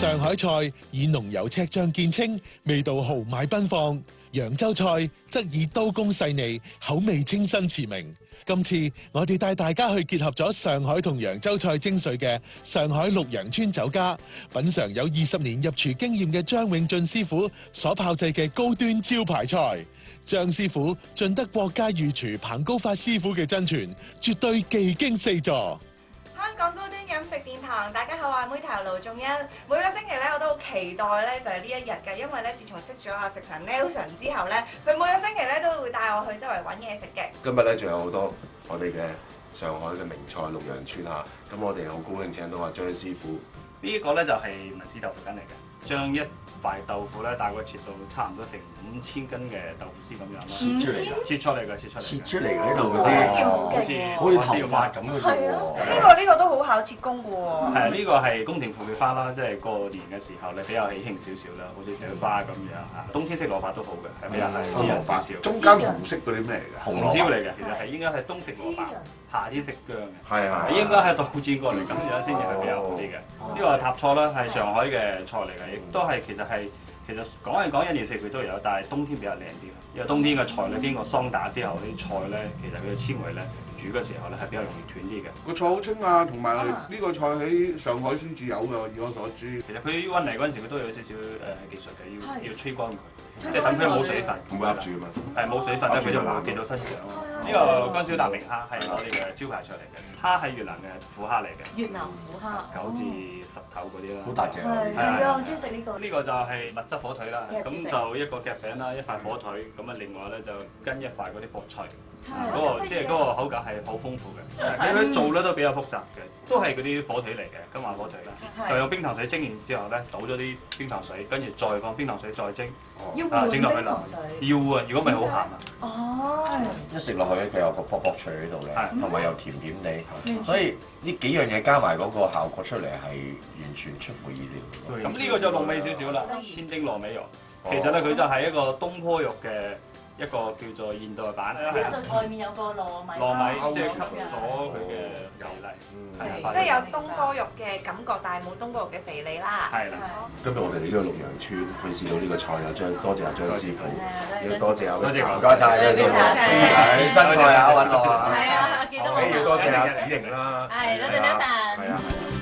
上海菜以濃油赤醬見稱，味道豪邁奔放；揚州菜則以刀工細膩，口味清新馳名。今次我哋帶大家去結合咗上海同揚州菜精髓嘅上海綠楊村酒家，品嚐有20年入廚經驗嘅張永進師傅所炮製嘅高端招牌菜。張師傅盡得國家御廚彭高發師傅嘅真傳，絕對技驚四座。香港高端飲食殿堂，大家好，我係妹頭盧仲欣。每個星期咧，我都好期待咧，就係呢一日嘅，因為咧，自從識咗阿食神 Nelson 之後咧，佢每個星期咧都會帶我去周圍揾嘢食嘅。今日咧仲有好多我哋嘅上海嘅名菜綠楊村嚇，咁我哋好高興請到阿張師傅。呢一個咧就係文氏豆腐筋嚟嘅，將一塊豆腐咧大概切到差唔多成5000斤嘅豆腐絲咁樣啦，切出嚟嘅啲豆腐絲，好似頭髮咁嘅啫喎。呢個都好考切工嘅喎。係啊，呢個係宮廷婦女花啦，即係過年嘅時候咧比較喜慶少少啦，好似薑花咁樣嚇。冬天食蘿蔔都好嘅，係比較係滋潤少少。中間紅色嗰啲咩嚟㗎？紅椒嚟嘅，其實係應該係冬食蘿蔔，夏天食薑嘅。係應該係倒轉過嚟咁樣先至係比較好啲嘅。呢個係塔錯啦，係上海嘅菜嚟嘅，亦都係其實講一年四季都有，但係冬天比較靚啲。因為冬天嘅菜咧經過霜打之後，啲菜咧其實佢嘅纖維咧煮嘅時候咧係比較容易斷啲嘅。個菜好清啊，同埋呢個菜喺上海先至有㗎，以我所知。其實佢運嚟嗰陣時，佢都有少少技術嘅，要吹乾佢，即係等佢冇水分，唔會噏住啊嘛。係冇水分咧，佢就會見到生長咯。呢個乾小大明蝦係我哋嘅招牌菜嚟嘅，蝦係越南嘅虎蝦嚟嘅。越南虎蝦9至10頭嗰啲啦。好大隻。係啊，我中意食呢個。呢個就係蜜汁火腿啦，咁就一個夾餅啦，一塊火腿，咁啊另外咧就跟一塊嗰啲薄脆，即係嗰個口感係好豐富嘅。佢做咧都比較複雜嘅，都係嗰啲火腿嚟嘅，金華火腿啦，就用冰糖水蒸完之後咧，倒咗啲冰糖水，跟住再放冰糖水再蒸，蒸落去啦。要啊，如果唔係好鹹啊。哦。一食落去咧，佢有個卜卜脆喺度嘅，同埋又甜甜地，所以呢幾樣嘢加埋嗰個效果出嚟係完全出乎意料。咁呢個就濃味少少啦，千丁糯米肉，其實咧佢就係一個東坡肉嘅一個叫做現代版。就外面有個糯米，即係吸咗佢嘅油嚟，即係有東坡肉嘅感覺，但係冇東坡肉嘅肥膩啦。係啦。今日我哋嚟呢個綠楊村去試到呢個菜啊，多謝阿張師傅，亦都多謝阿唔該晒，新菜啊揾我啊，係啊，見到我。要多謝阿子瑩啦，係多謝 Nelson。係啊。